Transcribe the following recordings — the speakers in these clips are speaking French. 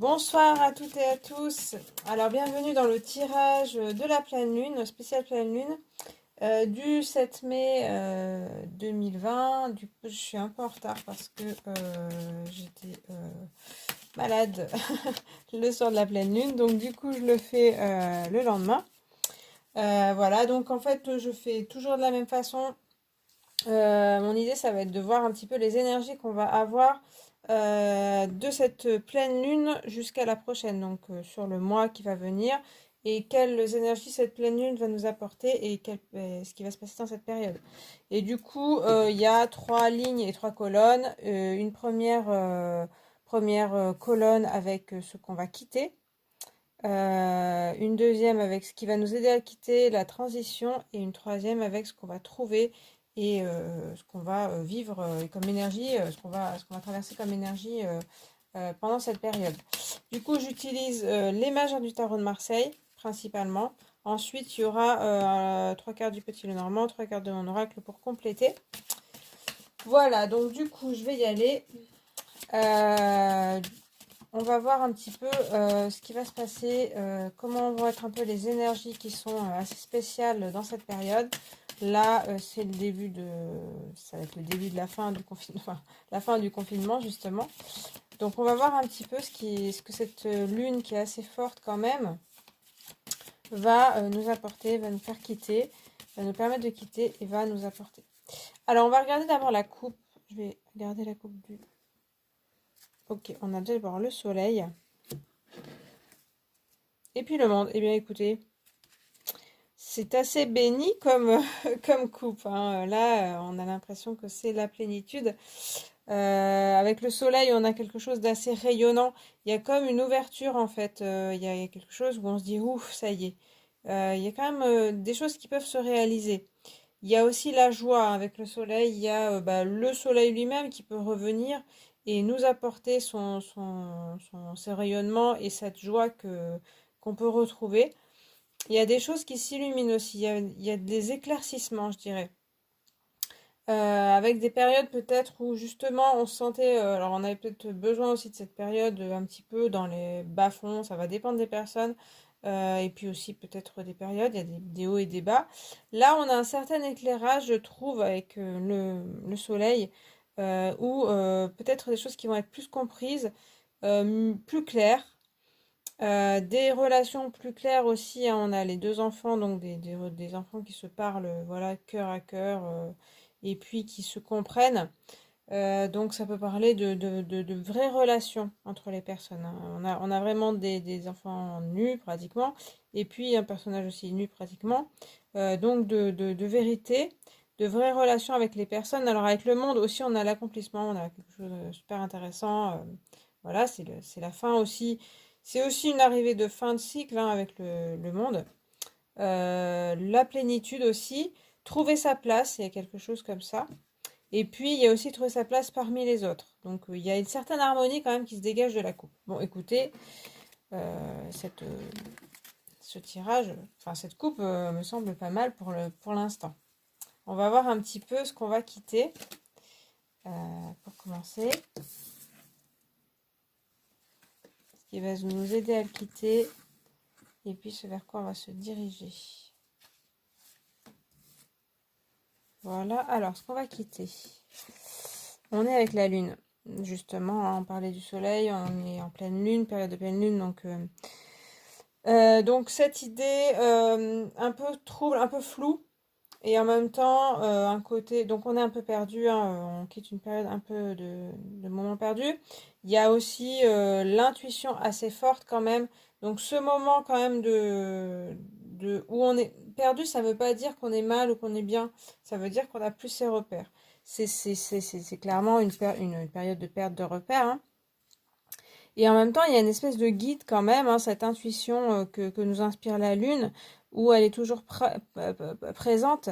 Bonsoir à toutes et à tous. Alors bienvenue dans le tirage de la pleine lune, spéciale pleine lune, du 7 mai 2020. Du coup je suis un peu en retard parce que j'étais malade le soir de la pleine lune. Donc du coup je le fais le lendemain. Voilà, donc en fait je fais toujours de la même façon. Mon idée, ça va être de voir un petit peu les énergies qu'on va avoir de cette pleine lune jusqu'à la prochaine, donc sur le mois qui va venir, et quelles énergies cette pleine lune va nous apporter et ce qui va se passer dans cette période. Et du coup, il y a trois lignes et trois colonnes. Une première colonne avec ce qu'on va quitter. Une deuxième avec ce qui va nous aider à quitter la transition et une troisième avec ce qu'on va trouver et ce qu'on va vivre comme énergie, ce qu'on va traverser comme énergie pendant cette période. Du coup, j'utilise les mages du tarot de Marseille principalement. Ensuite, il y aura trois quarts du petit Lenormand, trois quarts de mon oracle pour compléter. Voilà, donc du coup, je vais y aller. On va voir un petit peu ce qui va se passer, comment vont être un peu les énergies qui sont assez spéciales dans cette période. Là, c'est le début ça va être le début de la fin du confinement, enfin, la fin du confinement justement. Donc, on va voir un petit peu ce que cette lune qui est assez forte quand même va nous apporter, va nous faire quitter, va nous permettre de quitter et va nous apporter. Alors, on va regarder d'abord la coupe. Je vais regarder la coupe du... Ok, on a d'abord le soleil. Et puis le monde. Eh bien, écoutez, c'est assez béni comme coupe, hein. Là, on a l'impression que c'est la plénitude. Avec le soleil, on a quelque chose d'assez rayonnant. Il y a comme une ouverture, en fait. Il y a quelque chose où on se dit, ouf, ça y est. Il y a quand même des choses qui peuvent se réaliser. Il y a aussi la joie avec le soleil. Il y a le soleil lui-même qui peut revenir et nous apporter ses rayonnements et cette joie qu'on peut retrouver. Il y a des choses qui s'illuminent aussi. Il y a des éclaircissements, je dirais. Avec des périodes peut-être où justement on se sentait, alors on avait peut-être besoin aussi de cette période un petit peu dans les bas-fonds, ça va dépendre des personnes, et puis aussi peut-être des périodes, il y a des hauts et des bas. Là on a un certain éclairage, je trouve, avec le soleil, où peut-être des choses qui vont être plus comprises, plus claires. Des relations plus claires aussi, hein. On a les deux enfants, donc des enfants qui se parlent, voilà, cœur à cœur, et puis qui se comprennent. Donc ça peut parler de vraies relations entre les personnes, hein. On a vraiment des enfants nus pratiquement, et puis un personnage aussi nu pratiquement. Donc de vérité, de vraies relations avec les personnes. Alors avec le monde aussi, on a l'accomplissement, on a quelque chose de super intéressant. Voilà, c'est la fin aussi. C'est aussi une arrivée de fin de cycle, hein, avec le monde. La plénitude aussi. Trouver sa place, il y a quelque chose comme ça. Et puis, il y a aussi trouver sa place parmi les autres. Donc, il y a une certaine harmonie quand même qui se dégage de la coupe. Bon, écoutez, ce tirage, enfin cette coupe me semble pas mal pour l'instant. On va voir un petit peu ce qu'on va quitter pour commencer. Ce qui va nous aider à le quitter. Et puis ce vers quoi on va se diriger. Voilà, alors ce qu'on va quitter. On est avec la lune. Justement, hein, on parlait du soleil, on est en pleine lune, période de pleine lune, donc cette idée un peu trouble, un peu floue, et en même temps un côté, donc on est un peu perdu, hein, on quitte une période un peu de moment perdu. Il y a aussi l'intuition assez forte quand même, donc ce moment quand même où on est perdu, ça veut pas dire qu'on est mal ou qu'on est bien, ça veut dire qu'on a plus ses repères. C'est clairement une période de perte de repères, hein. Et en même temps, il y a une espèce de guide quand même, hein, cette intuition que nous inspire la Lune, où elle est toujours présente.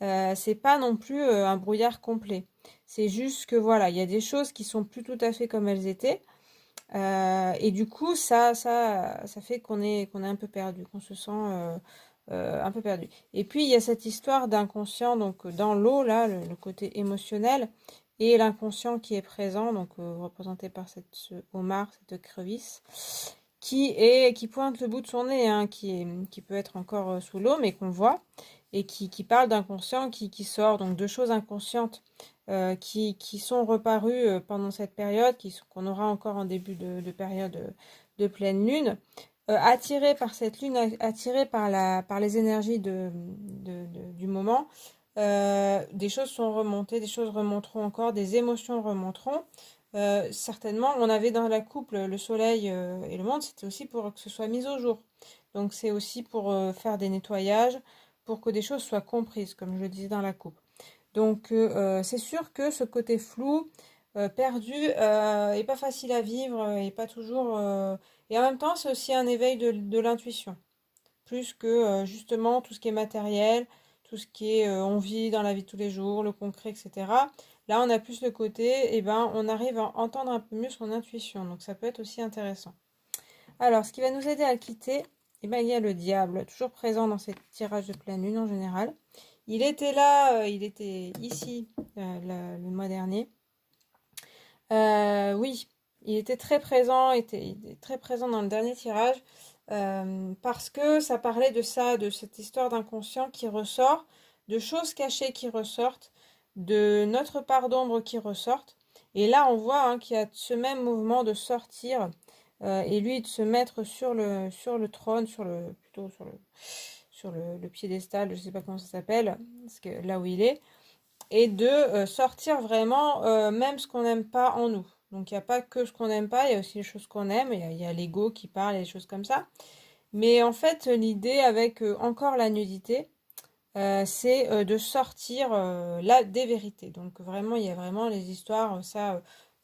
C'est pas non plus un brouillard complet. C'est juste que voilà, il y a des choses qui sont plus tout à fait comme elles étaient. Et du coup, ça fait qu'on est un peu perdu, qu'on se sent un peu perdu. Et puis, il y a cette histoire d'inconscient, donc dans l'eau, là, le côté émotionnel. et l'inconscient qui est présent, donc représenté par ce homard, cette crevice, qui pointe le bout de son nez, hein, qui peut être encore sous l'eau, mais qu'on voit, et qui parle d'inconscient qui sort, donc de choses inconscientes qui sont reparues pendant cette période, qu'on aura encore en début de période de pleine lune, attirées par cette lune, attirées par les énergies du moment. Des choses sont remontées, des choses remonteront encore, des émotions remonteront. Certainement, on avait dans la coupe le soleil et le monde, c'était aussi pour que ce soit mis au jour. Donc c'est aussi pour faire des nettoyages, pour que des choses soient comprises, comme je le disais dans la coupe. Donc c'est sûr que ce côté flou, perdu, est pas facile à vivre, et pas toujours... Et en même temps, c'est aussi un éveil de l'intuition, plus que justement tout ce qui est matériel, tout ce qui est on vit dans la vie de tous les jours, le concret, etc. Là, on a plus le côté, et ben, on arrive à entendre un peu mieux son intuition, donc ça peut être aussi intéressant. Alors, ce qui va nous aider à le quitter, eh ben, il y a le diable, toujours présent dans ces tirages de pleine lune en général. Il était là, il était ici le mois dernier. Oui, il était très présent, il était très présent dans le dernier tirage, parce que ça parlait de ça, de cette histoire d'inconscient qui ressort, de choses cachées qui ressortent, de notre part d'ombre qui ressortent. Et là, on voit hein, qu'il y a ce même mouvement de sortir et lui de se mettre sur le trône, plutôt sur le piédestal, je ne sais pas comment ça s'appelle, là où il est, et de sortir vraiment même ce qu'on n'aime pas en nous. Donc il n'y a pas que ce qu'on n'aime pas, il y a aussi les choses qu'on aime, il y a l'ego qui parle et des choses comme ça. Mais en fait, l'idée avec encore la nudité, c'est de sortir là des vérités. Donc vraiment, il y a vraiment les histoires,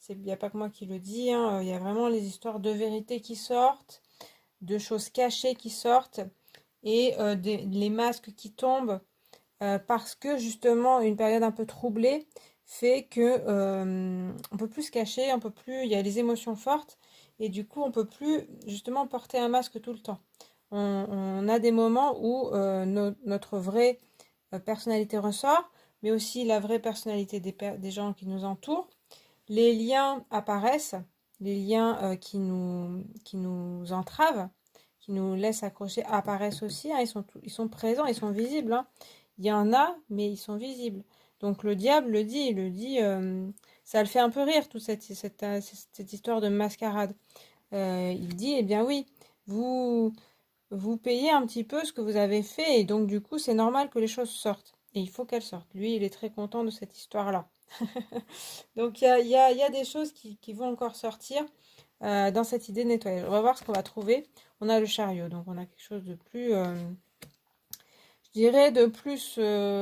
il n'y a pas que moi qui le dis, hein, il y a vraiment les histoires de vérité qui sortent, de choses cachées qui sortent, et les masques qui tombent, parce que justement une période un peu troublée fait que on peut plus se cacher, on peut plus, il y a les émotions fortes et du coup on peut plus justement porter un masque tout le temps. On a des moments où notre vraie personnalité ressort, mais aussi la vraie personnalité des gens qui nous entourent. Les liens apparaissent, les liens qui nous entravent, qui nous laissent accrocher apparaissent aussi, hein, ils sont présents, ils sont visibles, hein. Il y en a, mais ils sont visibles. Donc le diable il le dit, ça le fait un peu rire, toute cette histoire de mascarade. Il dit, eh bien oui, vous, vous payez un petit peu ce que vous avez fait, et donc du coup, c'est normal que les choses sortent. Et il faut qu'elles sortent. Lui, il est très content de cette histoire-là. Donc il y a des choses qui vont encore sortir dans cette idée de nettoyage. On va voir ce qu'on va trouver. On a le chariot, donc on a quelque chose de plus, je dirais, de plus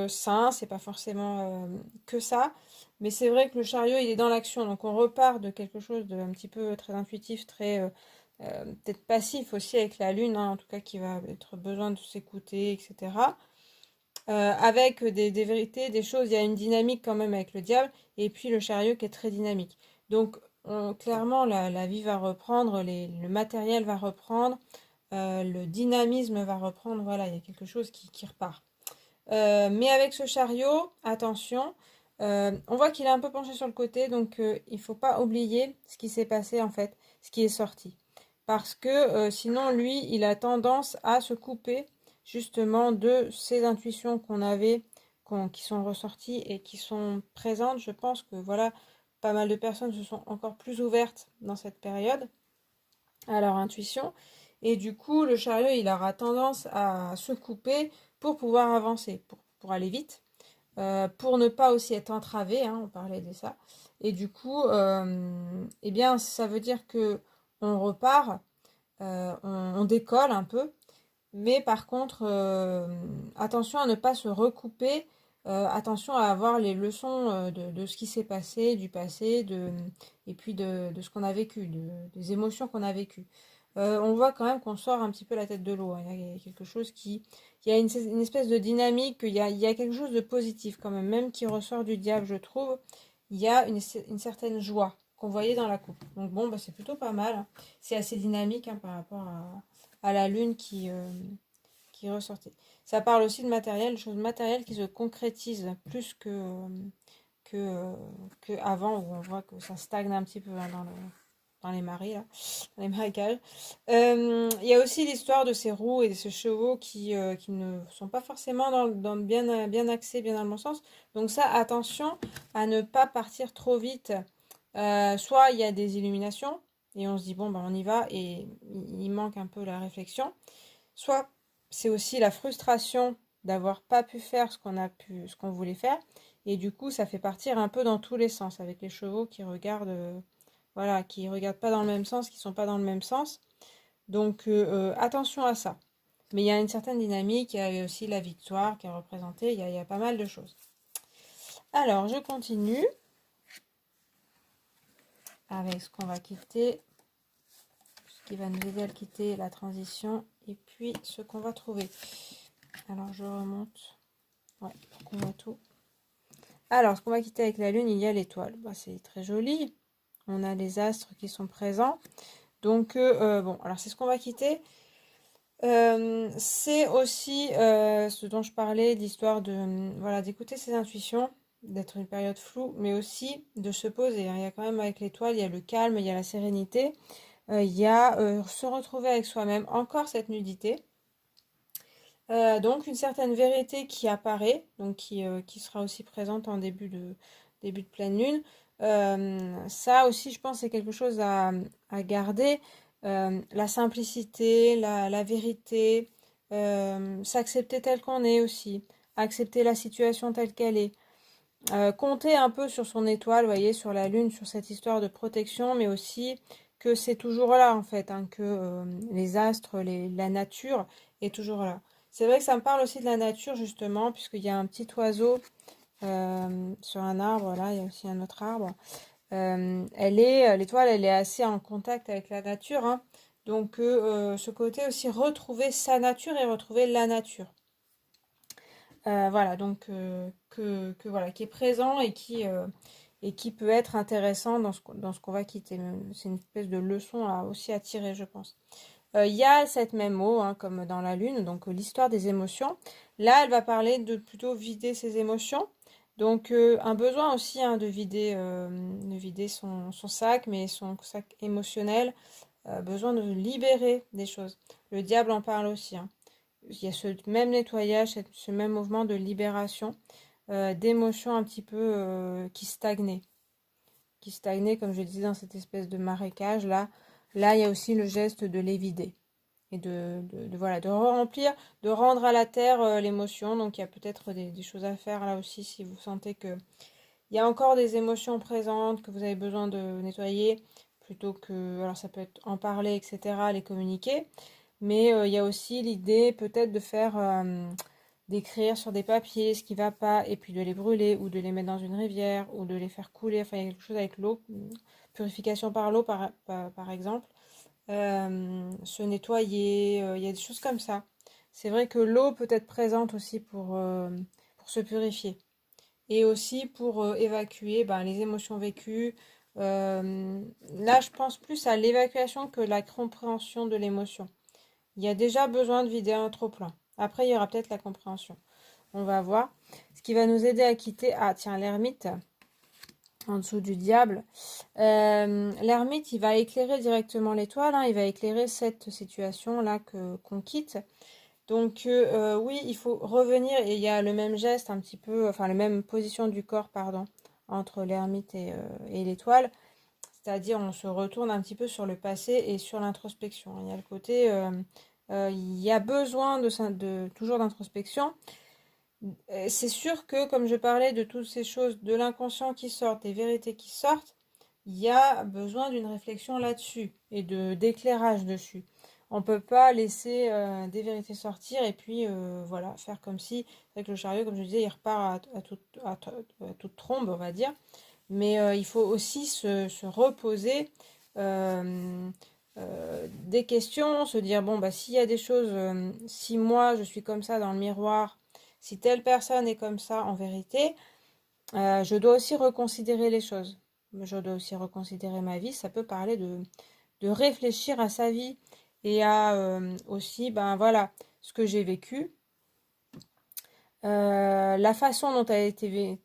sain. C'est pas forcément que ça, mais c'est vrai que le chariot, il est dans l'action. Donc on repart de quelque chose de un petit peu très intuitif, très peut-être passif aussi avec la lune, hein, en tout cas qui va être besoin de s'écouter, etc. Avec des vérités, des choses, il y a une dynamique quand même avec le diable, et puis le chariot qui est très dynamique. Donc clairement, la vie va reprendre, le matériel va reprendre, le dynamisme va reprendre, voilà, il y a quelque chose qui repart. Mais avec ce chariot, attention, on voit qu'il est un peu penché sur le côté, donc il ne faut pas oublier ce qui s'est passé en fait, ce qui est sorti. Parce que sinon, lui, il a tendance à se couper justement de ces intuitions qu'on avait, qui sont ressorties et qui sont présentes. Je pense que voilà, pas mal de personnes se sont encore plus ouvertes dans cette période à leur intuition. Et du coup, le chariot, il aura tendance à se couper pour pouvoir avancer, pour aller vite, pour ne pas aussi être entravé, hein, on parlait de ça. Et du coup, eh bien, ça veut dire que on repart, on décolle un peu, mais par contre, attention à ne pas se recouper, attention à avoir les leçons de ce qui s'est passé, du passé, et puis de ce qu'on a vécu, des émotions qu'on a vécues. On voit quand même qu'on sort un petit peu la tête de l'eau, hein. Il y a quelque chose il y a une espèce de dynamique, il y a quelque chose de positif quand même qui ressort du diable, je trouve. Il y a une certaine joie qu'on voyait dans la coupe. Donc bon, bah, c'est plutôt pas mal, hein. C'est assez dynamique hein, par rapport à la lune qui ressortait. Ça parle aussi de matériel, de choses matérielles qui se concrétisent plus que que avant, où on voit que ça stagne un petit peu hein, dans les marais, là, dans les marécages. Il y a aussi l'histoire de ces roues et de ces chevaux qui ne sont pas forcément bien axés, bien dans le bon sens. Donc ça, attention à ne pas partir trop vite. Soit il y a des illuminations et on se dit bon ben on y va et il manque un peu la réflexion. Soit c'est aussi la frustration d'avoir pas pu faire ce qu'on voulait faire et du coup ça fait partir un peu dans tous les sens avec les chevaux qui regardent voilà, qui regardent pas dans le même sens, qui sont pas dans le même sens. Donc attention à ça. Mais il y a une certaine dynamique, il y a aussi la victoire qui est représentée, il y a pas mal de choses. Alors je continue avec ce qu'on va quitter, ce qui va nous aider à quitter la transition et puis ce qu'on va trouver. Alors je remonte, ouais, pour qu'on voit tout. Alors ce qu'on va quitter avec la lune, il y a l'étoile. Bah, c'est très joli. On a les astres qui sont présents. Donc bon, alors c'est ce qu'on va quitter. C'est aussi ce dont je parlais, d'histoire de voilà, d'écouter ses intuitions, d'être une période floue, mais aussi de se poser. Hein. Il y a quand même avec l'étoile, il y a le calme, il y a la sérénité, il y a se retrouver avec soi-même, encore cette nudité. Donc une certaine vérité qui apparaît, donc qui sera aussi présente en début de pleine lune. Ça aussi, je pense, c'est quelque chose à garder. La simplicité, la vérité, s'accepter tel qu'on est aussi, accepter la situation telle qu'elle est. Compter un peu sur son étoile, vous voyez, sur la lune, sur cette histoire de protection, mais aussi que c'est toujours là en fait, hein, que les astres, la nature est toujours là. C'est vrai que ça me parle aussi de la nature justement, puisqu'il y a un petit oiseau sur un arbre, là, il y a aussi un autre arbre. L'étoile, elle est assez en contact avec la nature, hein. Donc ce côté aussi retrouver sa nature et retrouver la nature. Voilà, donc voilà, qui est présent et qui peut être intéressant dans ce qu'on va quitter. C'est une espèce de leçon aussi à tirer, je pense. Il y a cette même eau, hein, comme dans la Lune, donc l'histoire des émotions. Là, elle va parler de plutôt vider ses émotions. Donc un besoin aussi hein, de vider son sac, mais son sac émotionnel, besoin de libérer des choses. Le diable en parle aussi. Hein. Il y a ce même nettoyage, ce même mouvement de libération d'émotions un petit peu qui stagnaient, comme je disais, dans cette espèce de marécage. Là, il y a aussi le geste de les vider et voilà, de remplir, de rendre à la terre l'émotion. Donc il y a peut-être des choses à faire là aussi si vous sentez que il y a encore des émotions présentes que vous avez besoin de nettoyer, plutôt que, alors ça peut être en parler, etc., les communiquer. Mais il y a aussi l'idée peut-être de faire, d'écrire sur des papiers ce qui va pas, et puis de les brûler, ou de les mettre dans une rivière, ou de les faire couler. Enfin, il y a quelque chose avec l'eau, purification par l'eau par exemple. Se nettoyer, il y a des choses comme ça. C'est vrai que l'eau peut être présente aussi pour se purifier. Et aussi pour évacuer ben, les émotions vécues. Là, je pense plus à l'évacuation que la compréhension de l'émotion. Il y a déjà besoin de vider un trop-plein. Après, il y aura peut-être la compréhension. On va voir. Ce qui va nous aider à quitter... Ah, tiens, l'ermite, en dessous du diable. L'ermite, il va éclairer directement l'étoile. Hein, il va éclairer cette situation-là qu'on quitte. Donc, oui, il faut revenir. Et il y a le même geste, un petit peu... Enfin, la même position du corps, pardon, entre l'ermite et l'étoile. C'est-à-dire, on se retourne un petit peu sur le passé et sur l'introspection. Il y a le côté... il y a besoin toujours d'introspection. C'est sûr que, comme je parlais de toutes ces choses, de l'inconscient qui sortent, des vérités qui sortent, il y a besoin d'une réflexion là-dessus et d'éclairage dessus. On ne peut pas laisser des vérités sortir et puis voilà, faire comme si, avec le chariot, comme je disais, il repart à toute trombe, on va dire. Mais il faut aussi se reposer des questions, se dire, bon, bah, s'il y a des choses, si moi je suis comme ça dans le miroir, si telle personne est comme ça en vérité, je dois aussi reconsidérer les choses. Je dois aussi reconsidérer ma vie. Ça peut parler de réfléchir à sa vie et à aussi, ben voilà, ce que j'ai vécu. la façon dont a été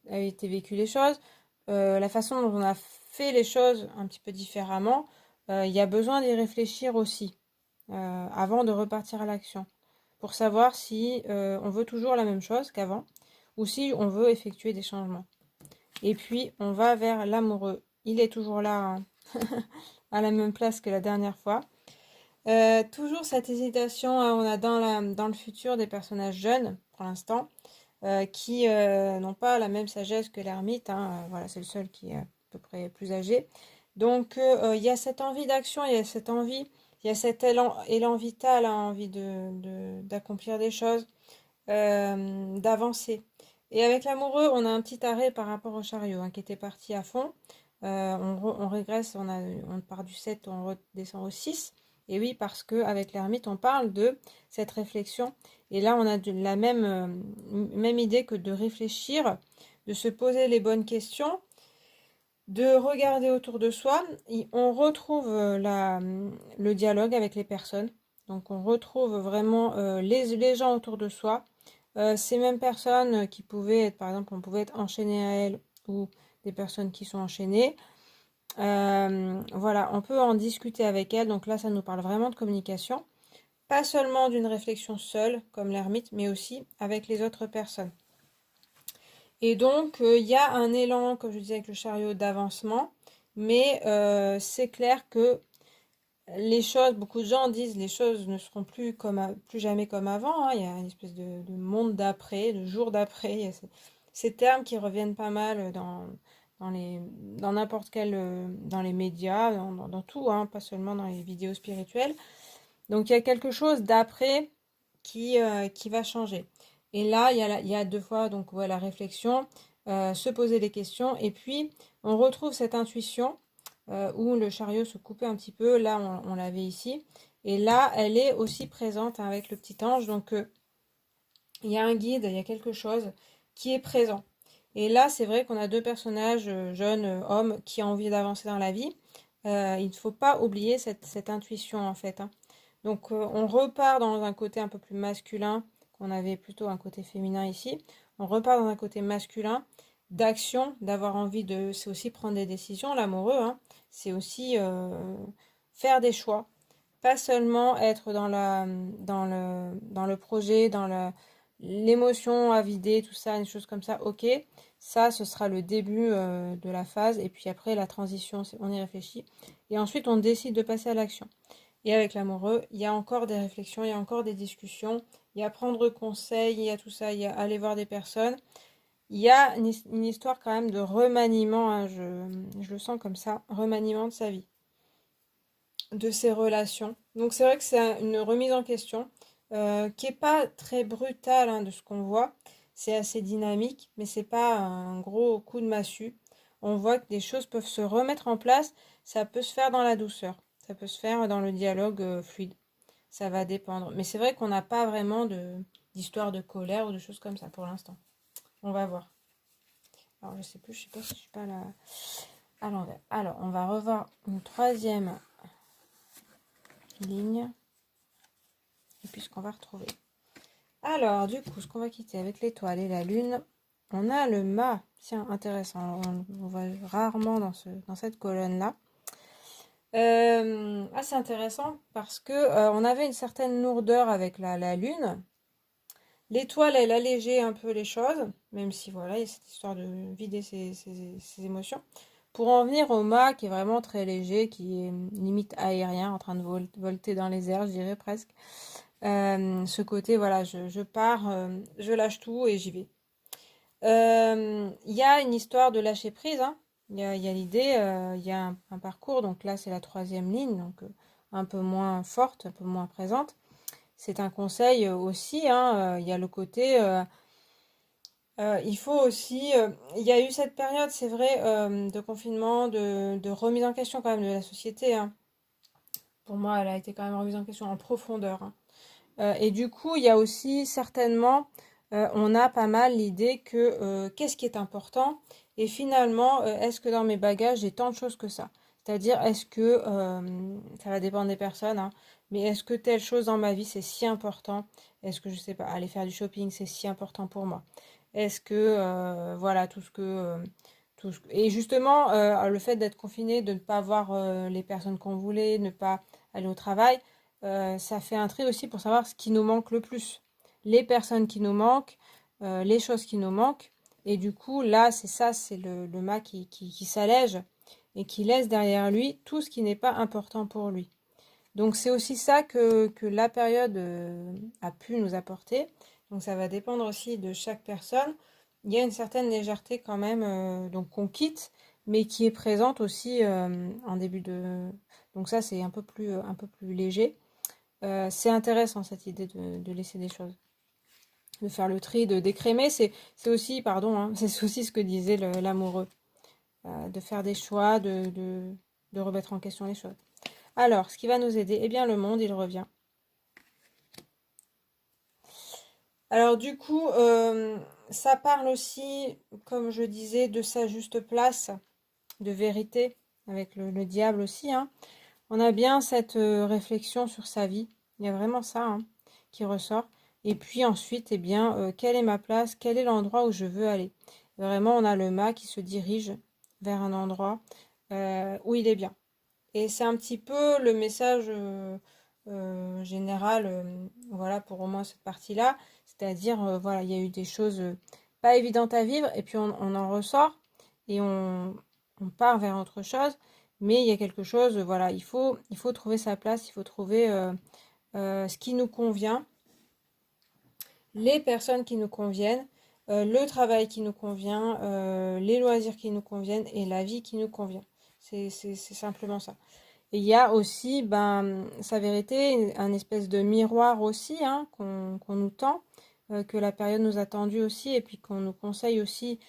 vécue les choses, la façon dont on a fait les choses un petit peu différemment, il y a besoin d'y réfléchir aussi avant de repartir à l'action, pour savoir si on veut toujours la même chose qu'avant ou si on veut effectuer des changements. Et puis, on va vers l'amoureux. Il est toujours là, hein, à la même place que la dernière fois. Toujours cette hésitation, hein, on a dans le futur des personnages jeunes, pour l'instant, qui n'ont pas la même sagesse que l'ermite, hein, voilà, c'est le seul qui est à peu près plus âgé. Donc, il y a cette envie d'action, il y a cette envie, il y a cet élan vital, hein, envie d'accomplir des choses, d'avancer. Et avec l'amoureux, on a un petit arrêt par rapport au chariot, hein, qui était parti à fond. On régresse, on part du 7, on redescend au 6. Et oui, parce qu'avec l'ermite, on parle de cette réflexion. Et là, on a la même idée que de réfléchir, de se poser les bonnes questions, de regarder autour de soi. On retrouve le dialogue avec les personnes. Donc, on retrouve vraiment les gens autour de soi. Ces mêmes personnes qui pouvaient être, par exemple, on pouvait être enchaîné à elles ou des personnes qui sont enchaînées. Voilà, on peut en discuter avec elles. Donc là, ça nous parle vraiment de communication. Pas seulement d'une réflexion seule, comme l'ermite, mais aussi avec les autres personnes. Et donc, il y a un élan, comme je disais avec le chariot, d'avancement. Mais c'est clair que les choses, beaucoup de gens disent les choses ne seront plus jamais comme avant, hein. Il y a une espèce de monde d'après, de jour d'après. Il y a ces termes qui reviennent pas mal dans n'importe quel, dans les médias, dans tout, hein, pas seulement dans les vidéos spirituelles. Donc il y a quelque chose d'après qui va changer. Et là, il y a deux fois donc ouais, la réflexion, se poser des questions, et puis on retrouve cette intuition où le chariot se coupait un petit peu. Là, on l'avait ici. Et là, elle est aussi présente, hein, avec le petit ange. Donc, il y a un guide, il y a quelque chose qui est présent. Et là, c'est vrai qu'on a deux personnages, jeunes, hommes, qui ont envie d'avancer dans la vie. Il ne faut pas oublier cette intuition, en fait, hein. Donc, on repart dans un côté un peu plus masculin, qu'on avait plutôt un côté féminin ici. On repart dans un côté masculin, d'action, d'avoir envie de... C'est aussi prendre des décisions, l'amoureux, hein. C'est aussi faire des choix. Pas seulement être dans le projet, l'émotion à vider, tout ça, une chose comme ça, ok. Ça, ce sera le début de la phase. Et puis après, la transition, on y réfléchit. Et ensuite, on décide de passer à l'action. Et avec l'amoureux, il y a encore des réflexions, il y a encore des discussions, il y a prendre conseil, il y a tout ça, il y a aller voir des personnes. Il y a une histoire quand même de remaniement, hein, je le sens comme ça, remaniement de sa vie, de ses relations. Donc c'est vrai que c'est une remise en question qui est pas très brutale, hein, de ce qu'on voit. C'est assez dynamique, mais c'est pas un gros coup de massue. On voit que des choses peuvent se remettre en place. Ça peut se faire dans la douceur. Ça peut se faire dans le dialogue fluide. Ça va dépendre. Mais c'est vrai qu'on n'a pas vraiment d'histoire de colère ou de choses comme ça pour l'instant. On va voir. Alors je sais plus, je sais pas si je suis pas là à l'envers. Alors on va revoir une troisième ligne. Et puis ce qu'on va retrouver. Alors du coup, ce qu'on va quitter avec l'étoile et la lune, on a le mât. Tiens, intéressant. On va rarement dans cette colonne-là. C'est intéressant parce que on avait une certaine lourdeur avec la lune. L'étoile, elle allégeait un peu les choses, même si voilà, il y a cette histoire de vider ses émotions. Pour en venir au mât, qui est vraiment très léger, qui est limite aérien, en train de volter dans les airs, je dirais presque. Ce côté, voilà, je pars, je lâche tout et j'y vais. Il y a une histoire de lâcher prise, hein. Il y a l'idée, il y a un parcours, donc là c'est la troisième ligne, donc un peu moins forte, un peu moins présente. C'est un conseil aussi, hein, il y a le côté, il faut aussi, il y a eu cette période, c'est vrai, de confinement, de remise en question quand même de la société, hein. Pour moi, elle a été quand même remise en question en profondeur, hein. Et du coup, il y a aussi certainement, on a pas mal l'idée que qu'est-ce qui est important et finalement, est-ce que dans mes bagages, j'ai tant de choses que ça? C'est-à-dire, est-ce que, ça va dépendre des personnes, hein, mais est-ce que telle chose dans ma vie, c'est si important? Est-ce que, je sais pas, aller faire du shopping, c'est si important pour moi? Est-ce que, voilà, et justement, le fait d'être confiné, de ne pas voir les personnes qu'on voulait, ne pas aller au travail, ça fait un tri aussi pour savoir ce qui nous manque le plus. Les personnes qui nous manquent, les choses qui nous manquent. Et du coup, là, c'est ça, c'est le mât qui s'allège et qui laisse derrière lui tout ce qui n'est pas important pour lui. Donc c'est aussi ça que la période a pu nous apporter. Donc ça va dépendre aussi de chaque personne. Il y a une certaine légèreté quand même, donc qu'on quitte, mais qui est présente aussi en début de... Donc ça c'est un peu plus léger. C'est intéressant cette idée de laisser des choses, de faire le tri, de décrémer. C'est aussi, pardon, hein, c'est aussi ce que disait l'amoureux, de faire des choix, de remettre en question les choses. Alors, ce qui va nous aider, eh bien le monde, il revient. Alors du coup, ça parle aussi, comme je disais, de sa juste place, de vérité, avec le diable aussi, hein. On a bien cette réflexion sur sa vie. Il y a vraiment ça, hein, qui ressort. Et puis ensuite, eh bien, quelle est ma place? Quel est l'endroit où je veux aller? Vraiment, on a le mât qui se dirige vers un endroit où il est bien. Et c'est un petit peu le message général, voilà, pour au moins cette partie-là. C'est-à-dire, voilà, il y a eu des choses pas évidentes à vivre, et puis on en ressort, et on part vers autre chose. Mais il y a quelque chose, voilà, il faut trouver sa place, il faut trouver ce qui nous convient, les personnes qui nous conviennent, le travail qui nous convient, les loisirs qui nous conviennent, et la vie qui nous convient. C'est simplement ça. Et il y a aussi, ben, sa vérité, un espèce de miroir aussi, hein, qu'on nous tend, que la période nous a tendu aussi, et puis qu'on nous conseille aussi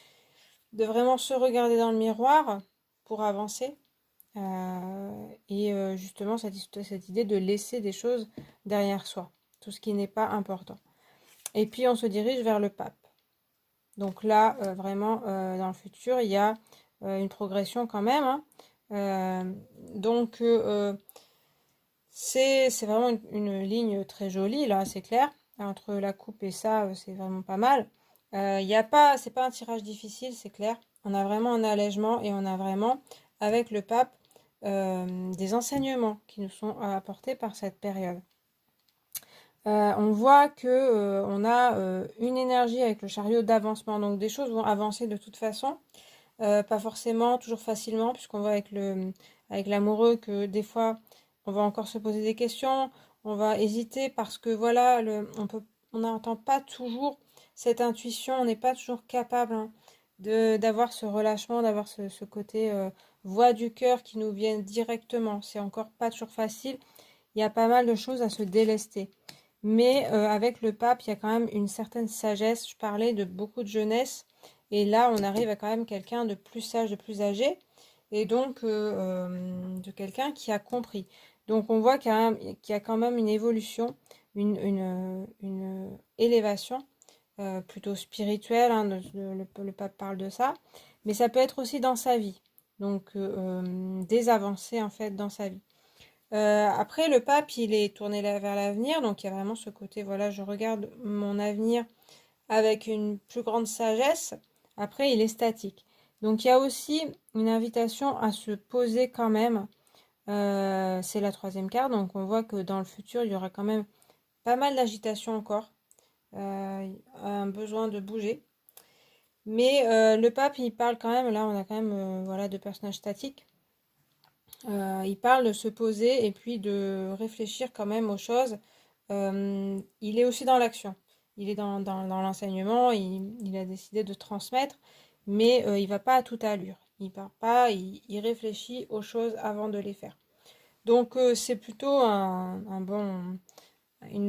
de vraiment se regarder dans le miroir pour avancer. Justement, cette idée de laisser des choses derrière soi, tout ce qui n'est pas important. Et puis, on se dirige vers le pape. Donc là, vraiment, dans le futur, il y a une progression quand même, hein. Donc, c'est vraiment une ligne très jolie, là, c'est clair. Entre la coupe et ça, c'est vraiment pas mal. Y a pas, c'est pas un tirage difficile, c'est clair. On a vraiment un allègement, et on a vraiment, avec le pape, des enseignements qui nous sont apportés par cette période. On voit que on a une énergie avec le chariot d'avancement. Donc des choses vont avancer de toute façon. Pas forcément, toujours facilement, puisqu'on voit avec l'amoureux que des fois, on va encore se poser des questions, on va hésiter parce que voilà, on n'entend pas toujours cette intuition, on n'est pas toujours capable, hein, d'avoir ce relâchement, d'avoir ce côté voix du cœur qui nous vient directement. C'est encore pas toujours facile. Il y a pas mal de choses à se délester. Mais avec le pape, il y a quand même une certaine sagesse. Je parlais de beaucoup de jeunesse. Et là, on arrive à quand même quelqu'un de plus sage, de plus âgé. Et donc, de quelqu'un qui a compris. Donc, on voit qu'il y a quand même une évolution, une élévation plutôt spirituelle, hein, le pape parle de ça. Mais ça peut être aussi dans sa vie. Donc, des avancées, en fait, dans sa vie. Après, le pape, il est tourné vers l'avenir, donc il y a vraiment ce côté, voilà, je regarde mon avenir avec une plus grande sagesse. Après, il est statique. Donc il y a aussi une invitation à se poser quand même. C'est la troisième carte, donc on voit que dans le futur, il y aura quand même pas mal d'agitation encore, un besoin de bouger. Mais le pape, il parle quand même, là on a quand même voilà, deux personnages statiques. Il parle de se poser et puis de réfléchir quand même aux choses. Il est aussi dans l'action. Il est dans l'enseignement. Il a décidé de transmettre, mais il va pas à toute allure. Il part pas, il réfléchit aux choses avant de les faire. Donc c'est plutôt une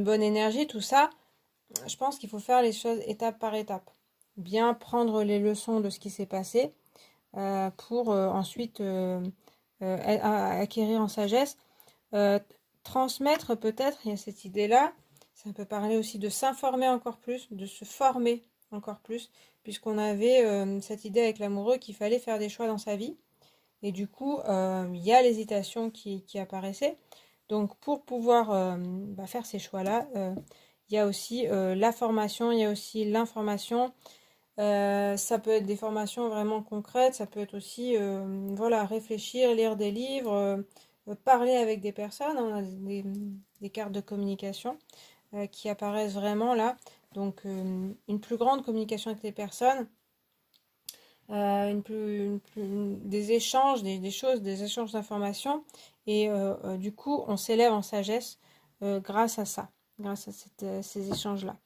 bonne énergie, tout ça. Je pense qu'il faut faire les choses étape par étape. Bien prendre les leçons de ce qui s'est passé pour ensuite acquérir en sagesse. Transmettre peut-être, il y a cette idée-là. Ça peut parler aussi de s'informer encore plus, de se former encore plus, puisqu'on avait cette idée avec l'amoureux qu'il fallait faire des choix dans sa vie. Et du coup, il y a l'hésitation qui apparaissait. Donc pour pouvoir faire ces choix-là, il y a aussi la formation, il y a aussi l'information. Ça peut être des formations vraiment concrètes, ça peut être aussi voilà, réfléchir, lire des livres, parler avec des personnes. On a des cartes de communication qui apparaissent vraiment là. Donc une plus grande communication avec les personnes, des échanges, des choses, des échanges d'informations. Et du coup, on s'élève en sagesse grâce à ça, grâce à ces échanges-là.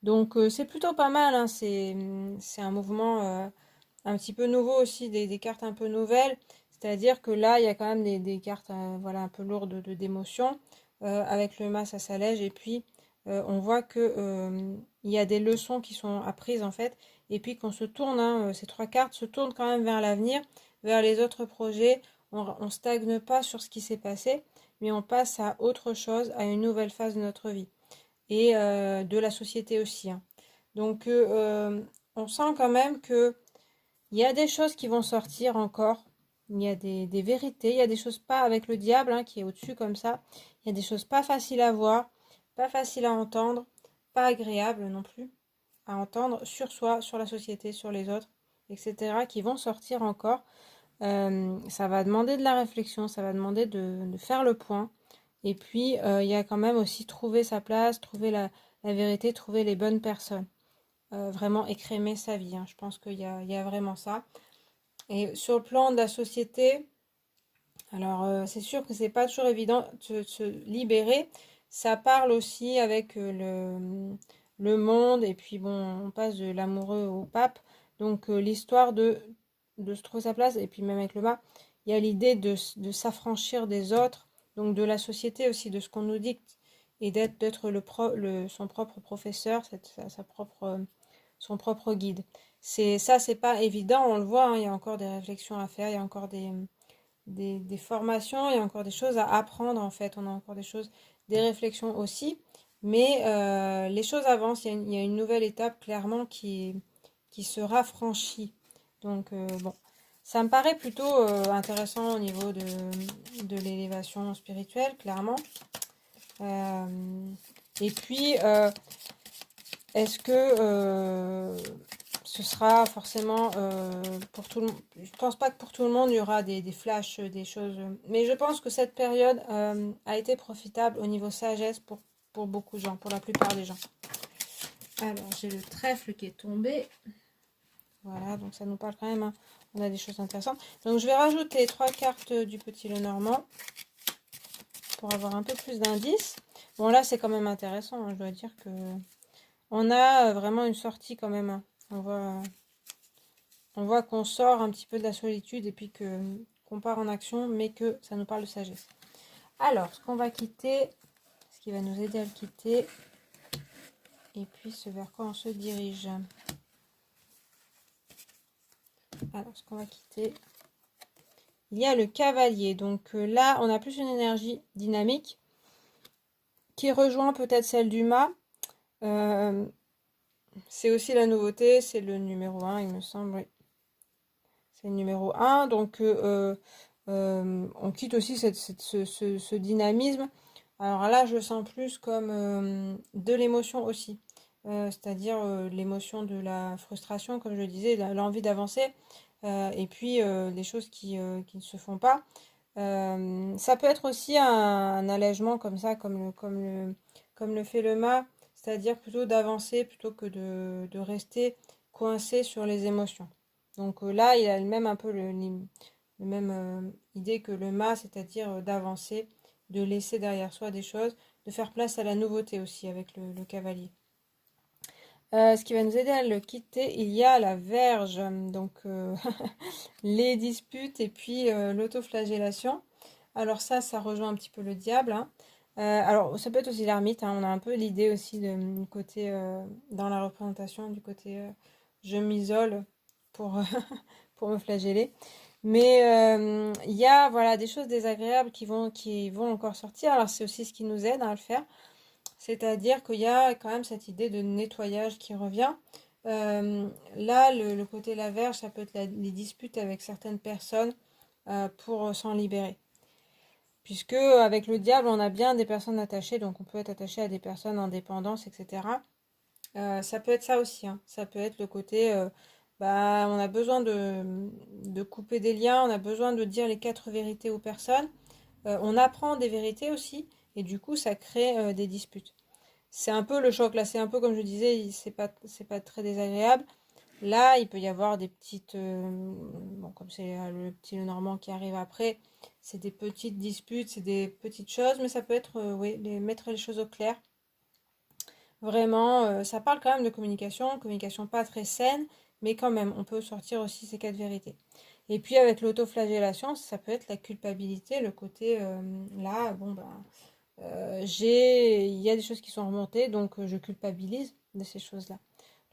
Donc c'est plutôt pas mal, hein, c'est un mouvement un petit peu nouveau aussi, des cartes un peu nouvelles. C'est-à-dire que là, il y a quand même des cartes voilà, un peu lourdes d'émotions. Avec le mât, ça s'allège. Et puis, on voit que il y a des leçons qui sont apprises en fait. Et puis qu'on se tourne, hein, ces trois cartes se tournent quand même vers l'avenir, vers les autres projets. On stagne pas sur ce qui s'est passé, mais on passe à autre chose, à une nouvelle phase de notre vie et de la société aussi, hein. Donc on sent quand même que il y a des choses qui vont sortir encore. Il y a des vérités, il y a des choses pas avec le diable hein, qui est au-dessus comme ça. Il y a des choses pas faciles à voir, pas faciles à entendre, pas agréables non plus à entendre sur soi, sur la société, sur les autres, etc. qui vont sortir encore. Ça va demander de la réflexion, ça va demander de faire le point. Et puis, il y a quand même aussi trouver sa place, trouver la vérité, trouver les bonnes personnes. Vraiment écrémer sa vie, hein. Je pense qu'il y a vraiment ça. Et sur le plan de la société, alors c'est sûr que c'est pas toujours évident de se libérer. Ça parle aussi avec le monde, et puis bon, on passe de l'amoureux au pape. Donc l'histoire de se trouver sa place, et puis même avec le mât, il y a l'idée de s'affranchir des autres, donc de la société aussi, de ce qu'on nous dicte, et d'être son propre professeur, son propre guide. C'est pas évident, on le voit, hein, il y a encore des réflexions à faire, il y a encore des formations, il y a encore des choses à apprendre en fait, on a encore des choses, des réflexions aussi, mais les choses avancent, il y a une nouvelle étape clairement qui sera franchie. Donc bon, ça me paraît plutôt intéressant au niveau de l'élévation spirituelle, clairement. Et puis, est-ce que ce sera forcément pour tout le monde? Je pense pas que pour tout le monde il y aura des flashs, des choses. Mais je pense que cette période a été profitable au niveau sagesse pour beaucoup de gens, pour la plupart des gens. Alors, j'ai le trèfle qui est tombé. Voilà, donc ça nous parle quand même, hein. On a des choses intéressantes. Donc, je vais rajouter 3 cartes du Petit Lenormand pour avoir un peu plus d'indices. Bon, là, c'est quand même intéressant, hein, je dois dire que on a vraiment une sortie quand même, hein. On voit qu'on sort un petit peu de la solitude et puis qu'on part en action, mais que ça nous parle de sagesse. Alors, ce qu'on va quitter, ce qui va nous aider à le quitter, et puis ce vers quoi on se dirige. Alors, ce qu'on va quitter, il y a le cavalier. Donc là, on a plus une énergie dynamique qui rejoint peut-être celle du mât. C'est aussi la nouveauté, c'est le numéro 1, il me semble, oui. C'est le numéro 1, donc on quitte aussi ce dynamisme. Alors là, je le sens plus comme de l'émotion aussi. C'est-à-dire l'émotion de la frustration, comme je le disais, l'envie d'avancer, et puis des choses qui ne se font pas. Ça peut être aussi un allègement comme ça, comme le fait le mât, c'est-à-dire plutôt d'avancer plutôt que de rester coincé sur les émotions. Donc là, il a le même un peu le même idée que le mât, c'est-à-dire d'avancer, de laisser derrière soi des choses, de faire place à la nouveauté aussi avec le cavalier. Ce qui va nous aider à le quitter, il y a la Vierge, donc les disputes et puis l'autoflagellation. Alors ça rejoint un petit peu le diable, hein. Alors ça peut être aussi l'ermite, hein. On a un peu l'idée aussi du côté, dans la représentation, du côté je m'isole pour, pour me flageller. Mais il y a voilà, des choses désagréables qui vont encore sortir. Alors c'est aussi ce qui nous aide à le faire. C'est-à-dire qu'il y a quand même cette idée de nettoyage qui revient. Là, le côté la verge, ça peut être les disputes avec certaines personnes, pour s'en libérer. Puisque avec le diable, on a bien des personnes attachées, donc on peut être attaché à des personnes en dépendance, etc. Ça peut être ça aussi, hein. Ça peut être le côté, on a besoin de couper des liens, on a besoin de dire les quatre vérités aux personnes. On apprend des vérités aussi, et du coup, ça crée des disputes. C'est un peu le choc, là, c'est un peu comme je disais, c'est pas très désagréable. Là, il peut y avoir des petites, bon, comme c'est le petit Lenormand qui arrive après, c'est des petites disputes, c'est des petites choses, mais ça peut être, oui, mettre les choses au clair. Vraiment, ça parle quand même de communication pas très saine, mais quand même, on peut sortir aussi ces quatre vérités. Et puis avec l'autoflagellation, ça peut être la culpabilité, le côté là, bon ben, il y a des choses qui sont remontées, donc je culpabilise de ces choses-là.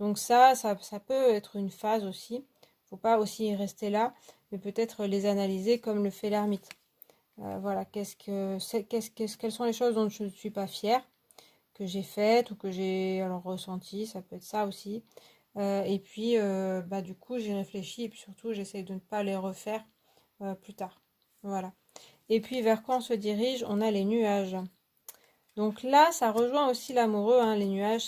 Donc ça peut être une phase aussi. Faut pas aussi y rester là, mais peut-être les analyser comme le fait l'ermite. Voilà, quelles sont les choses dont je ne suis pas fière, que j'ai faites ou que j'ai alors ressenti, ça peut être ça aussi. Et puis du coup j'y réfléchis et puis surtout j'essaie de ne pas les refaire plus tard. Voilà. Et puis vers quoi on se dirige? On a les nuages. Donc là, ça rejoint aussi l'amoureux, hein. Les nuages,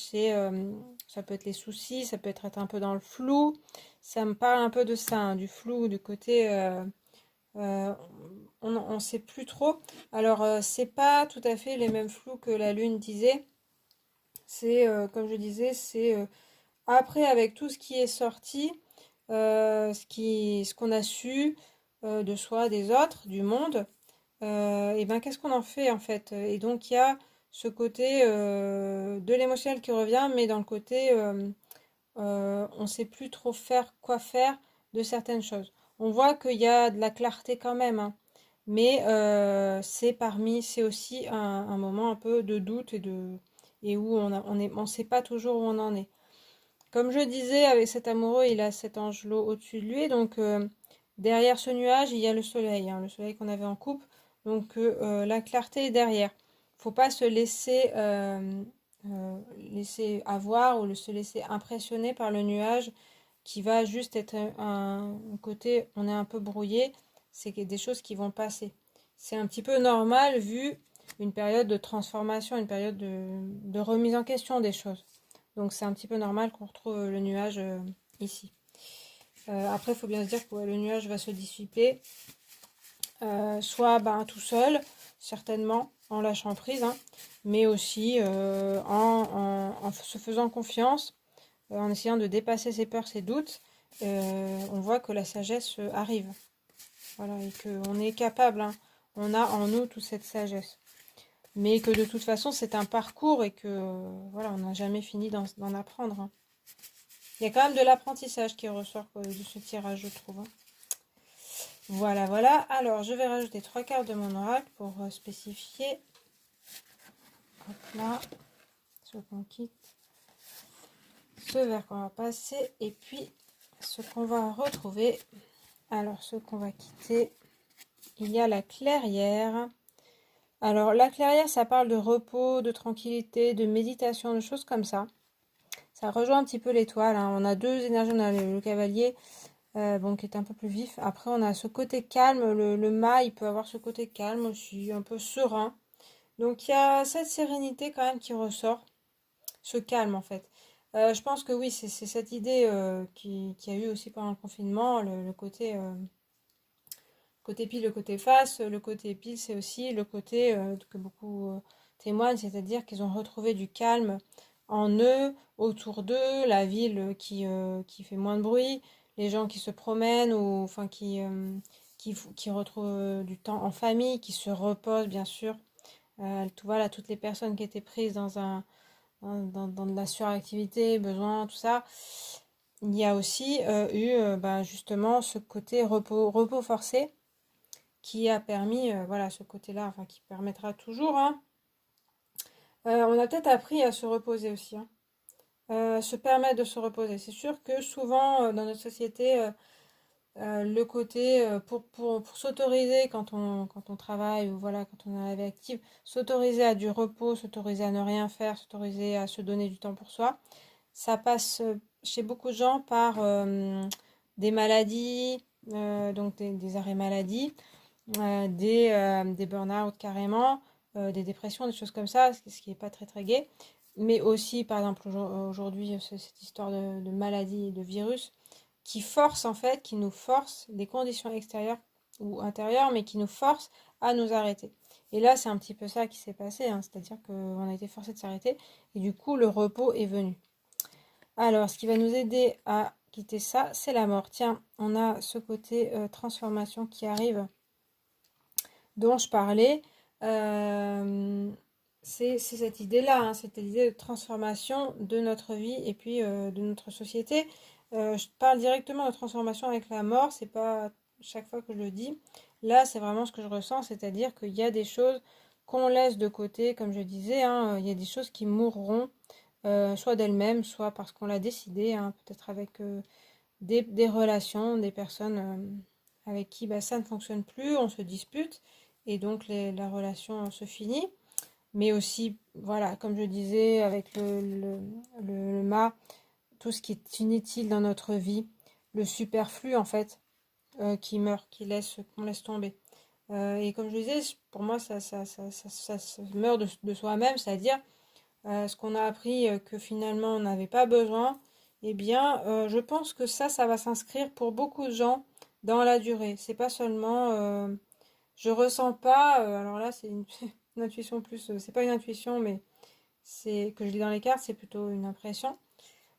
ça peut être les soucis, ça peut être un peu dans le flou. Ça me parle un peu de ça, hein, du flou, du côté euh, on ne sait plus trop. Alors, c'est pas tout à fait les mêmes flous que la lune disait. C'est, comme je disais, c'est après avec tout ce qui est sorti, ce qu'on a su de soi, des autres, du monde. Et ben qu'est-ce qu'on en fait en fait? Et donc il y a ce côté de l'émotionnel qui revient, mais dans le côté on ne sait plus trop quoi faire de certaines choses. On voit qu'il y a de la clarté quand même, hein, mais c'est aussi un moment un peu de doute et où on sait pas toujours où on en est. Comme je disais, avec cet amoureux, il a cet angelot au-dessus de lui, donc derrière ce nuage, il y a le soleil, hein, le soleil qu'on avait en coupe, donc la clarté est derrière. Faut pas se laisser avoir ou se laisser impressionner par le nuage qui va juste être un côté, on est un peu brouillé, c'est des choses qui vont passer. C'est un petit peu normal vu une période de transformation, une période de remise en question des choses. Donc c'est un petit peu normal qu'on retrouve le nuage ici. Après, il faut bien se dire que ouais, le nuage va se dissiper, soit tout seul, certainement, en lâchant prise, hein, mais aussi en se faisant confiance, en essayant de dépasser ses peurs, ses doutes. On voit que la sagesse arrive. Voilà, et qu'on est capable, hein, on a en nous toute cette sagesse. Mais que de toute façon, c'est un parcours et que voilà, on n'a jamais fini d'en apprendre, hein. Il y a quand même de l'apprentissage qui ressort de ce tirage, je trouve, hein. Voilà, voilà. Alors, je vais rajouter 3 cartes de mon oracle pour spécifier. Hop là. Ce qu'on quitte. Ce vers qu'on va passer. Et puis, ce qu'on va retrouver. Alors, ce qu'on va quitter. Il y a la clairière. Alors, la clairière, ça parle de repos, de tranquillité, de méditation, de choses comme ça. Ça rejoint un petit peu l'étoile, hein. On a deux énergies, on a le cavalier, qui est un peu plus vif. Après, on a ce côté calme, le mât, il peut avoir ce côté calme aussi, un peu serein. Donc, il y a cette sérénité quand même qui ressort, ce calme en fait. Je pense que oui, c'est cette idée qui a eu aussi pendant le confinement, le côté pile, le côté face. Le côté pile, c'est aussi le côté que beaucoup témoignent, c'est-à-dire qu'ils ont retrouvé du calme en eux, autour d'eux, la ville qui fait moins de bruit, les gens qui se promènent ou enfin qui retrouvent du temps en famille, qui se reposent bien sûr. Voilà, toutes les personnes qui étaient prises dans de la suractivité, besoin, tout ça. Il y a aussi eu justement ce côté repos forcé qui a permis, voilà, ce côté-là, enfin qui permettra toujours, hein. On a peut-être appris à se reposer aussi, hein. Se permettre de se reposer. C'est sûr que souvent dans notre société, le côté pour s'autoriser quand on travaille ou voilà, quand on est à la vie active, s'autoriser à du repos, s'autoriser à ne rien faire, s'autoriser à se donner du temps pour soi, ça passe chez beaucoup de gens par des maladies, donc des arrêts maladie, des burn-out carrément, des dépressions, des choses comme ça, ce qui est pas très très gai. Mais aussi, par exemple, aujourd'hui, cette histoire de maladie et de virus qui force en fait, qui nous force des conditions extérieures ou intérieures, mais qui nous force à nous arrêter. Et là, c'est un petit peu ça qui s'est passé, hein, c'est-à-dire qu'on a été forcé de s'arrêter et du coup, le repos est venu. Alors, ce qui va nous aider à quitter ça, c'est la mort. Tiens, on a ce côté transformation qui arrive dont je parlais. C'est cette idée-là, hein, cette idée de transformation de notre vie et puis de notre société. Je parle directement de transformation avec la mort, c'est pas chaque fois que je le dis. Là, c'est vraiment ce que je ressens, c'est-à-dire qu'il y a des choses qu'on laisse de côté, comme je disais, hein, il y a des choses qui mourront, soit d'elles-mêmes, soit parce qu'on l'a décidé, hein, peut-être avec des relations, des personnes avec qui bah, ça ne fonctionne plus, on se dispute, et donc la relation se finit. Mais aussi, voilà, comme je disais, avec le mât, tout ce qui est inutile dans notre vie, le superflu en fait, qui meurt, qu'on laisse tomber. Et comme je disais, pour moi, ça se meurt de soi-même, c'est-à-dire ce qu'on a appris que finalement on n'avait pas besoin, eh bien, je pense que ça va s'inscrire pour beaucoup de gens dans la durée. C'est pas seulement, je ressens pas, alors là, c'est une intuition plus, c'est pas une intuition, mais c'est que je lis dans les cartes, c'est plutôt une impression.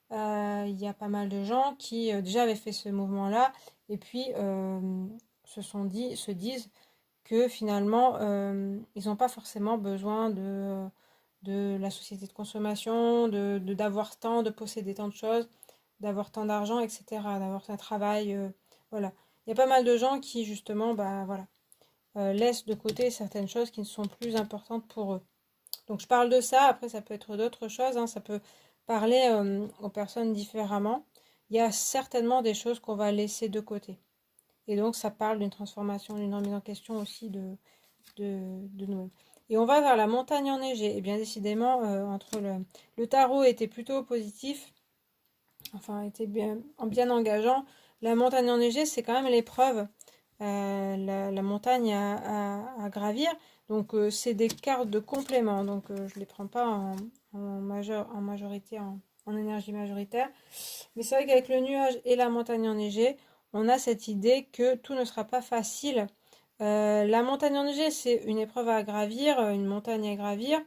Il y a pas mal de gens qui déjà avaient fait ce mouvement-là et puis se disent que finalement, ils n'ont pas forcément besoin de la société de consommation, d'avoir tant, de posséder tant de choses, d'avoir tant d'argent, etc., d'avoir un travail, voilà. Il y a pas mal de gens qui, justement, bah voilà, laissent de côté certaines choses qui ne sont plus importantes pour eux. Donc je parle de ça, après ça peut être d'autres choses, hein, ça peut parler aux personnes différemment. Il y a certainement des choses qu'on va laisser de côté. Et donc ça parle d'une transformation, d'une remise en question aussi de nous. Et on va vers la montagne enneigée. Et bien décidément, entre le tarot était plutôt positif, enfin était bien engageant. La montagne enneigée, c'est quand même l'épreuve, la montagne à gravir. Donc c'est des cartes de complément. Donc je ne les prends pas en majorité, en énergie majoritaire. Mais c'est vrai qu'avec le nuage et la montagne enneigée, on a cette idée que tout ne sera pas facile. La montagne enneigée, c'est une épreuve à gravir, une montagne à gravir,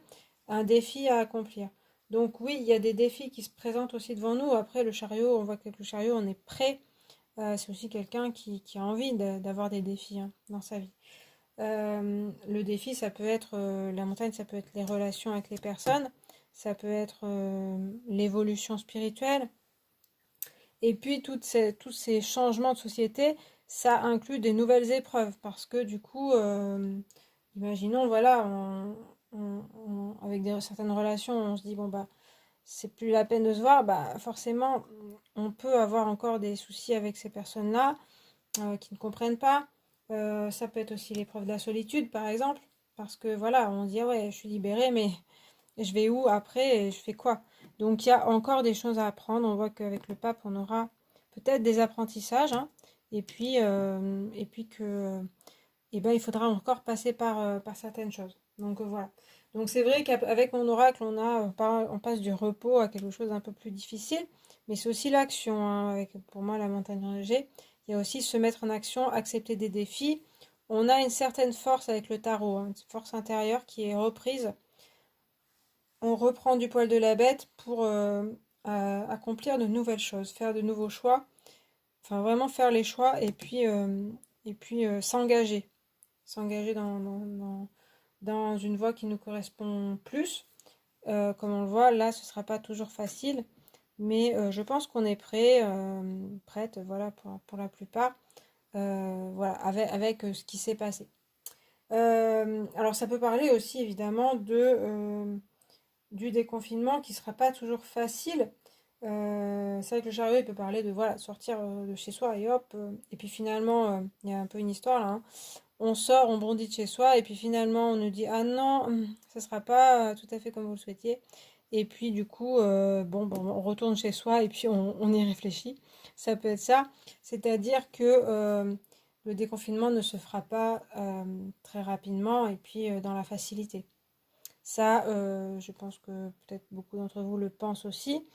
un défi à accomplir. Donc oui, il y a des défis qui se présentent aussi devant nous. Après, le chariot, on voit qu'avec le chariot, on est prêt. C'est aussi quelqu'un qui a envie d'avoir des défis hein, dans sa vie. Le défi, ça peut être, la montagne, ça peut être les relations avec les personnes, ça peut être l'évolution spirituelle, et puis tous ces changements de société, ça inclut des nouvelles épreuves parce que du coup, imaginons, voilà, avec certaines relations, on se dit, bon, bah, c'est plus la peine de se voir, bah, forcément, on peut avoir encore des soucis avec ces personnes-là qui ne comprennent pas. Ça peut être aussi l'épreuve de la solitude, par exemple, parce que voilà, on se dit, ah ouais, je suis libérée, mais je vais où après et je fais quoi? Donc il y a encore des choses à apprendre. On voit qu'avec le pape, on aura peut-être des apprentissages, hein, et puis que eh ben, il faudra encore passer par certaines choses. Donc voilà. Donc c'est vrai qu'avec mon oracle, on passe du repos à quelque chose d'un peu plus difficile, mais c'est aussi l'action, hein, avec pour moi la montagne enneigée. Il y a aussi se mettre en action, accepter des défis. On a une certaine force avec le tarot, hein, une force intérieure qui est reprise. On reprend du poil de la bête pour accomplir de nouvelles choses, faire de nouveaux choix, enfin vraiment faire les choix et puis s'engager, s'engager dans une voie qui nous correspond plus. Comme on le voit, là, ce sera pas toujours facile, mais je pense qu'on est prêt, prête, voilà, pour la plupart, voilà, avec ce qui s'est passé. Alors, ça peut parler aussi évidemment du déconfinement qui sera pas toujours facile. C'est vrai que le chariot, il peut parler de voilà, sortir de chez soi et hop. Et puis finalement, il y a un peu une histoire là, hein. On sort, on bondit de chez soi et puis finalement on nous dit ah non, ça sera pas tout à fait comme vous le souhaitiez. Et puis du coup, bon, on retourne chez soi et puis on y réfléchit. Ça peut être ça. C'est-à-dire que le déconfinement ne se fera pas très rapidement et puis dans la facilité. Ça, je pense que peut-être beaucoup d'entre vous le pensent aussi.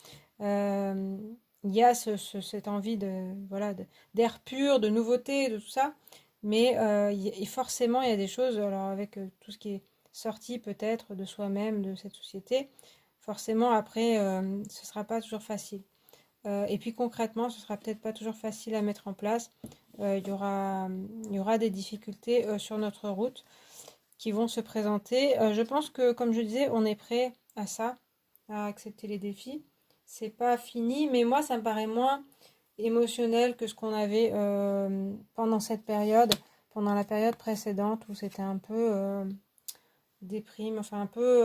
Euh, il y a cette envie de, voilà, d'air pur, de nouveauté, de tout ça. Mais et forcément, il y a des choses, alors avec tout ce qui est sorti peut-être de soi-même, de cette société, forcément après, ce ne sera pas toujours facile. Et puis concrètement, ce sera peut-être pas toujours facile à mettre en place. Il y aura des difficultés sur notre route qui vont se présenter. Je pense que, comme je disais, on est prêt à ça, à accepter les défis. C'est pas fini, mais moi, ça me paraît moins émotionnel que ce qu'on avait pendant cette période, pendant la période précédente où c'était un peu déprime, enfin un peu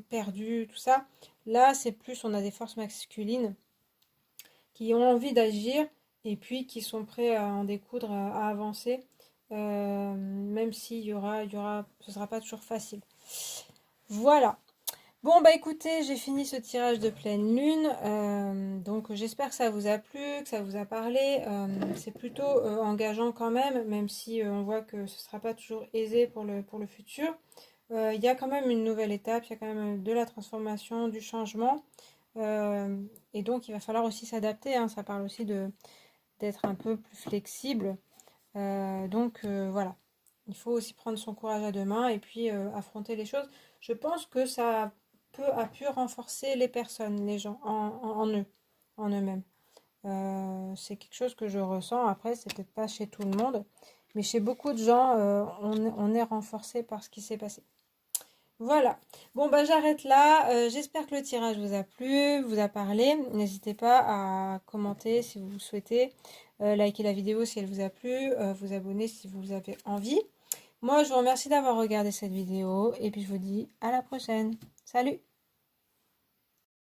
perdu, tout ça. Là, c'est plus, on a des forces masculines qui ont envie d'agir et puis qui sont prêts à en découdre, à avancer, même s'il ce sera pas toujours facile. Voilà. Bon, bah écoutez, j'ai fini ce tirage de pleine lune. Donc j'espère que ça vous a plu, que ça vous a parlé. C'est plutôt engageant quand même, même si on voit que ce ne sera pas toujours aisé pour le futur. Il y a quand même une nouvelle étape, il y a quand même de la transformation, du changement. Euh, et donc il va falloir aussi s'adapter, hein. Ça parle aussi d'être un peu plus flexible. Voilà, il faut aussi prendre son courage à deux mains et puis affronter les choses. Je pense que ça a pu renforcer les personnes, les gens, en eux, en eux-mêmes. C'est quelque chose que je ressens. Après, c'est peut-être pas chez tout le monde, mais chez beaucoup de gens, on est renforcé par ce qui s'est passé. Voilà. Bon, bah j'arrête là. J'espère que le tirage vous a plu, vous a parlé. N'hésitez pas à commenter si vous le souhaitez, liker la vidéo si elle vous a plu, vous abonner si vous avez envie. Moi, je vous remercie d'avoir regardé cette vidéo et puis je vous dis à la prochaine. Salut!